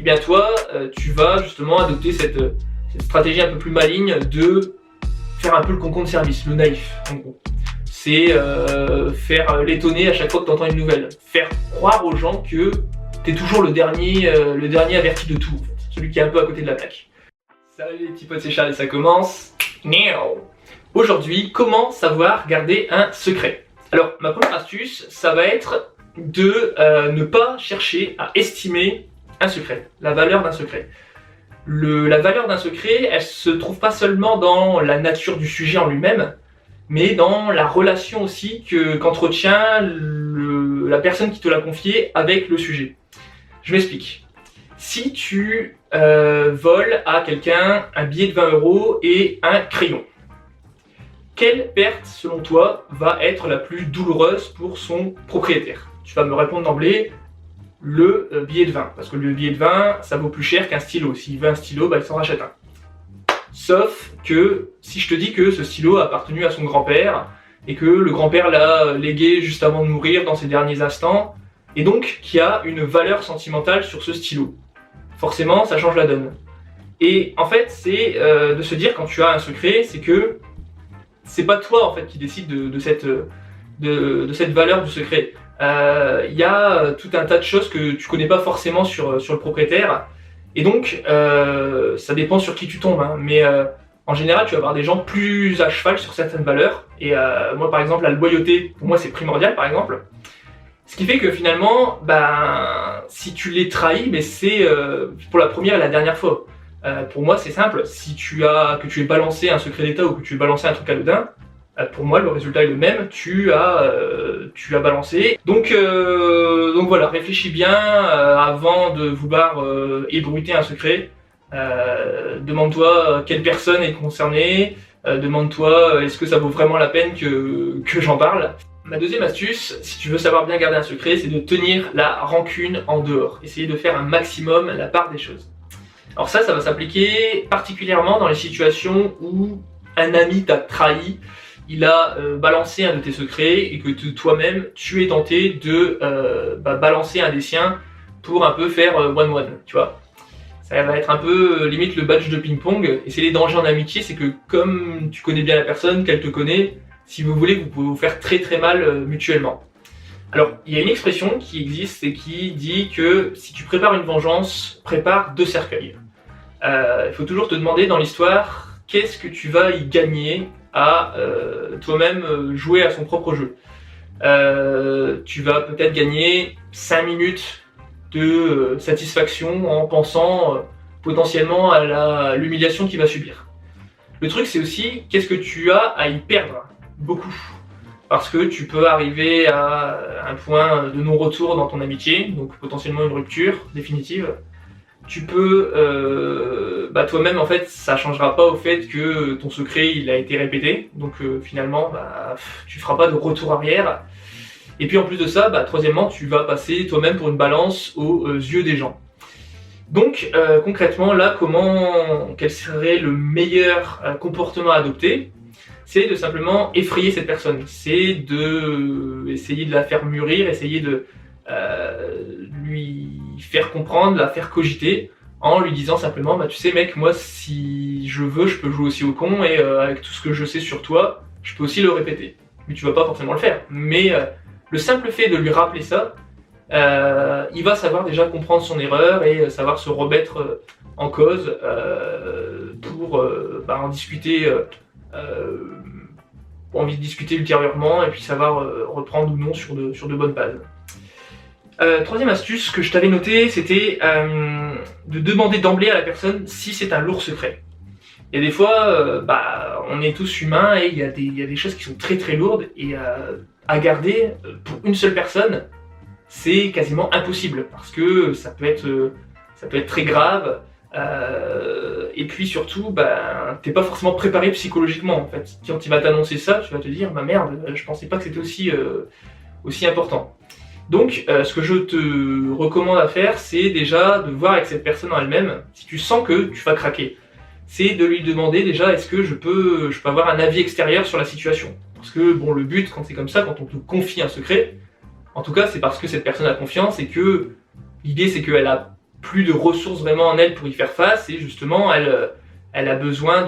et bien toi, tu vas justement adopter cette stratégie un peu plus maligne de faire un peu le concon de service, le naïf en gros. C'est faire l'étonner à chaque fois que tu entends une nouvelle. Faire croire aux gens que tu es toujours le dernier averti de tout, en fait. Celui qui est un peu à côté de la plaque. Salut les petits potes, c'est Charles et ça commence. Aujourd'hui, comment savoir garder un secret? Alors, ma première astuce, ça va être de ne pas chercher à estimer un secret, la valeur d'un secret. La valeur d'un secret, elle se trouve pas seulement dans la nature du sujet en lui-même, mais dans la relation aussi qu'entretient la personne qui te l'a confié avec le sujet. Je m'explique. Si tu voles à quelqu'un un billet de 20 € et un crayon, quelle perte, selon toi, va être la plus douloureuse pour son propriétaire? Tu vas me répondre d'emblée, le billet de 20, parce que le billet de 20, ça vaut plus cher qu'un stylo. S'il veut un stylo, il s'en rachète un. Sauf que si je te dis que ce stylo a appartenu à son grand-père et que le grand-père l'a légué juste avant de mourir dans ses derniers instants, et donc qu'il y a une valeur sentimentale sur ce stylo, forcément ça change la donne. Et en fait c'est de se dire quand tu as un secret, c'est que c'est pas toi en fait qui décide de cette valeur du secret. Il y a tout un tas de choses que tu connais pas forcément sur le propriétaire. Et donc, ça dépend sur qui tu tombes, hein. Mais en général, tu vas avoir des gens plus à cheval sur certaines valeurs. Et moi, par exemple, la loyauté, pour moi, c'est primordial, par exemple. Ce qui fait que finalement, si tu les trahis, c'est pour la première et la dernière fois. Pour moi, c'est simple. Si que tu aies balancé un secret d'État ou que tu aies balancé un truc anodin, pour moi, le résultat est le même. Tu as balancé. Donc voilà, réfléchis bien avant de vouloir ébruiter un secret. Demande-toi quelle personne est concernée. Demande-toi est-ce que ça vaut vraiment la peine que j'en parle. Ma deuxième astuce, si tu veux savoir bien garder un secret, c'est de tenir la rancune en dehors. Essayer de faire un maximum la part des choses. Alors ça va s'appliquer particulièrement dans les situations où un ami t'a trahi. Il a balancé un de tes secrets et que toi-même tu es tenté de balancer un des siens pour un peu faire one-one, tu vois. Ça va être un peu limite le badge de ping-pong. Et c'est les dangers en amitié, c'est que comme tu connais bien la personne, qu'elle te connaît, si vous voulez, vous pouvez vous faire très très mal mutuellement. Alors, il y a une expression qui existe et qui dit que si tu prépares une vengeance, prépare 2 cercueils. Il faut toujours te demander dans l'histoire, qu'est-ce que tu vas y gagner à toi-même jouer à son propre jeu. Tu vas peut-être gagner 5 minutes de satisfaction en pensant potentiellement à l'humiliation qu'il va subir. Le truc c'est aussi qu'est-ce que tu as à y perdre, beaucoup. Parce que tu peux arriver à un point de non-retour dans ton amitié, donc potentiellement une rupture définitive. Tu peux, toi-même en fait, ça changera pas au fait que ton secret il a été répété, donc finalement, tu feras pas de retour arrière. Et puis en plus de ça, troisièmement, tu vas passer toi-même pour une balance aux yeux des gens. Donc concrètement, là, quel serait le meilleur comportement à adopter? C'est de simplement effrayer cette personne, c'est de essayer de la faire mûrir, essayer de lui faire comprendre, la faire cogiter en lui disant simplement tu sais mec, moi si je veux je peux jouer aussi au con et avec tout ce que je sais sur toi je peux aussi le répéter, mais tu vas pas forcément le faire, mais le simple fait de lui rappeler ça, il va savoir déjà comprendre son erreur et savoir se remettre en cause pour en discuter envie de discuter ultérieurement et puis savoir reprendre ou non sur de bonnes bases. Troisième astuce que je t'avais noté, c'était de demander d'emblée à la personne si c'est un lourd secret. Il y a des fois, on est tous humains et il y a des choses qui sont très très lourdes et à garder pour une seule personne, c'est quasiment impossible parce que ça peut être très grave. Et puis surtout, t'es pas forcément préparé psychologiquement en fait. Quand il va t'annoncer ça, tu vas te dire merde, je pensais pas que c'était aussi important. Donc ce que je te recommande à faire, c'est déjà de voir avec cette personne en elle-même, si tu sens que tu vas craquer, c'est de lui demander déjà est-ce que je peux avoir un avis extérieur sur la situation. Parce que bon, le but quand c'est comme ça, quand on te confie un secret, en tout cas c'est parce que cette personne a confiance et que l'idée c'est qu'elle a plus de ressources vraiment en elle pour y faire face, et justement elle a besoin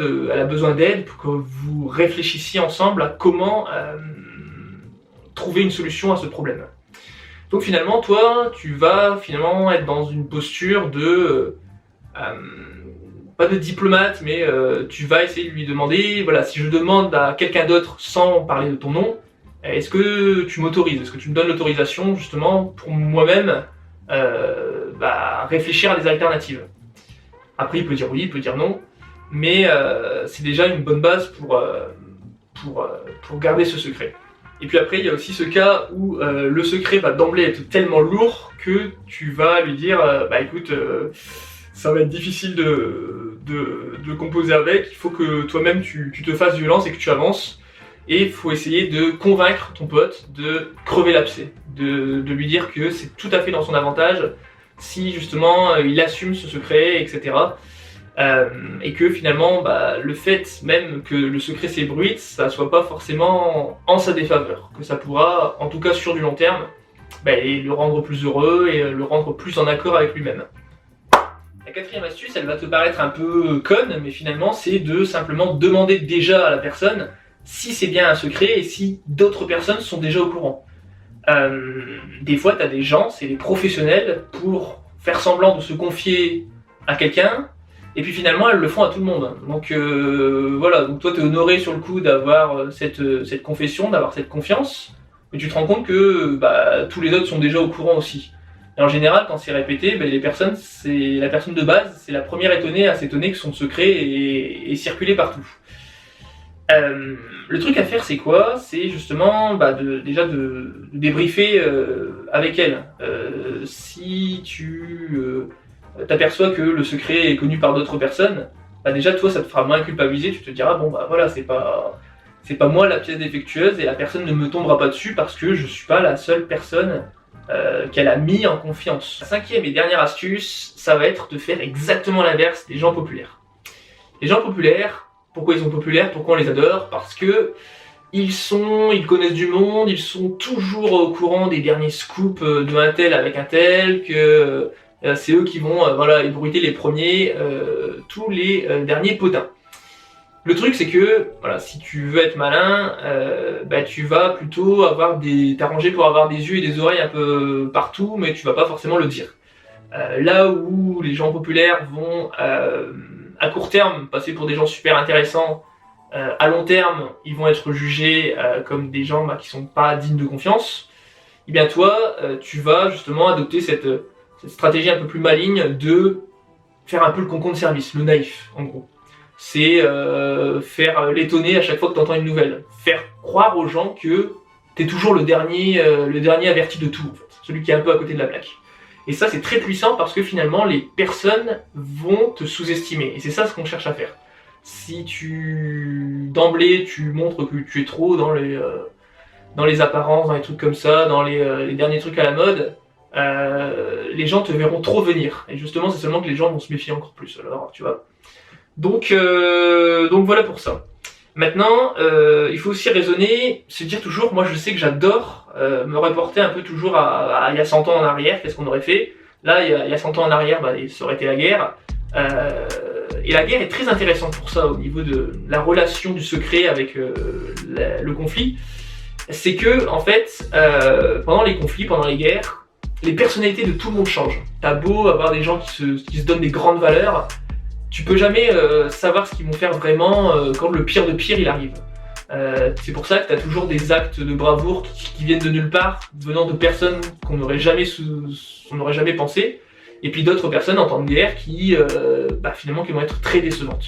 d'aide pour que vous réfléchissiez ensemble à comment trouver une solution à ce problème. Donc finalement, toi, tu vas finalement être dans une posture de pas de diplomate, mais tu vas essayer de lui demander, voilà, si je demande à quelqu'un d'autre sans parler de ton nom, est-ce que tu m'autorises, est-ce que tu me donnes l'autorisation justement pour moi-même réfléchir à des alternatives. Après, il peut dire oui, il peut dire non, mais c'est déjà une bonne base pour garder ce secret. Et puis après, il y a aussi ce cas où le secret va d'emblée être tellement lourd que tu vas lui dire écoute, ça va être difficile de composer avec, il faut que toi-même tu te fasses violence et que tu avances. Et il faut essayer de convaincre ton pote de crever l'abcès, de lui dire que c'est tout à fait dans son avantage si justement il assume ce secret, etc. Et que finalement, le fait même que le secret s'ébruite, ça soit pas forcément en sa défaveur, que ça pourra, en tout cas sur du long terme, le rendre plus heureux et le rendre plus en accord avec lui-même. La quatrième astuce, elle va te paraître un peu conne, mais finalement c'est de simplement demander déjà à la personne si c'est bien un secret et si d'autres personnes sont déjà au courant. Des fois, tu as des gens, c'est des professionnels, pour faire semblant de se confier à quelqu'un, et puis finalement, elles le font à tout le monde. Donc voilà, donc toi, tu es honoré sur le coup d'avoir cette confession, d'avoir cette confiance, mais tu te rends compte que tous les autres sont déjà au courant aussi. Et en général, quand c'est répété, la personne de base, c'est la première étonnée à s'étonner que son secret est circulé partout. Le truc à faire, c'est quoi? C'est justement déjà de débriefer avec elle. Si tu t'aperçois que le secret est connu par d'autres personnes, déjà toi ça te fera moins culpabiliser, tu te diras voilà, c'est pas moi la pièce défectueuse et la personne ne me tombera pas dessus parce que je suis pas la seule personne qu'elle a mis en confiance. La cinquième et dernière astuce, ça va être de faire exactement l'inverse des gens populaires. Les gens populaires, pourquoi ils sont populaires, pourquoi on les adore? Parce que ils connaissent du monde, ils sont toujours au courant des derniers scoops de un tel avec un tel, que c'est eux qui vont ébruiter les premiers, tous les derniers potins. Le truc c'est que si tu veux être malin, tu vas plutôt t'arranger pour avoir des yeux et des oreilles un peu partout, mais tu vas pas forcément le dire. Là où les gens populaires vont à court terme passer pour des gens super intéressants, à long terme ils vont être jugés comme des gens qui sont pas dignes de confiance, et bien toi tu vas justement adopter cette stratégie un peu plus maligne de faire un peu le concombre de service, le naïf en gros. C'est faire l'étonner à chaque fois que tu entends une nouvelle, faire croire aux gens que tu es toujours le dernier averti de tout en fait, celui qui est un peu à côté de la plaque. Et ça c'est très puissant parce que finalement les personnes vont te sous-estimer, et c'est ça ce qu'on cherche à faire. Si d'emblée tu montres que tu es trop dans les apparences, dans les trucs comme ça, dans les derniers trucs à la mode, les gens te verront trop venir, et justement c'est seulement que les gens vont se méfier encore plus, alors tu vois. Donc voilà pour ça. Maintenant, il faut aussi raisonner, se dire toujours, moi je sais que j'adore me reporter un peu toujours à il y a 100 ans en arrière, qu'est-ce qu'on aurait fait. Là, il y a 100 ans en arrière, ça aurait été la guerre. Et la guerre est très intéressante pour ça, au niveau de la relation du secret avec le conflit. C'est que, en fait, pendant les conflits, pendant les guerres, les personnalités de tout le monde changent. T'as beau avoir des gens qui se donnent des grandes valeurs, tu peux jamais savoir ce qu'ils vont faire vraiment quand le pire de pire il arrive. C'est pour ça que tu as toujours des actes de bravoure qui viennent de nulle part, venant de personnes qu'on n'aurait jamais pensé, et puis d'autres personnes en temps de guerre qui finalement qui vont être très décevantes.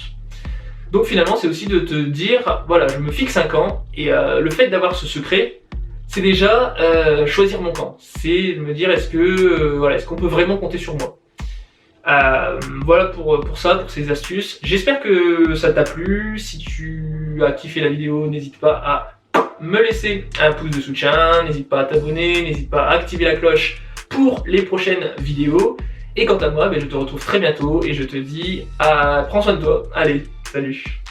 Donc finalement c'est aussi de te dire, voilà, je me fixe un camp, et le fait d'avoir ce secret, c'est déjà choisir mon camp. C'est me dire, est-ce qu'on peut vraiment compter sur moi? Voilà pour ces astuces. J'espère que ça t'a plu. Si tu as kiffé la vidéo, n'hésite pas à me laisser un pouce de soutien, n'hésite pas à t'abonner, n'hésite pas à activer la cloche pour les prochaines vidéos. Et quant à moi, je te retrouve très bientôt et je te dis prends soin de toi. Allez, salut.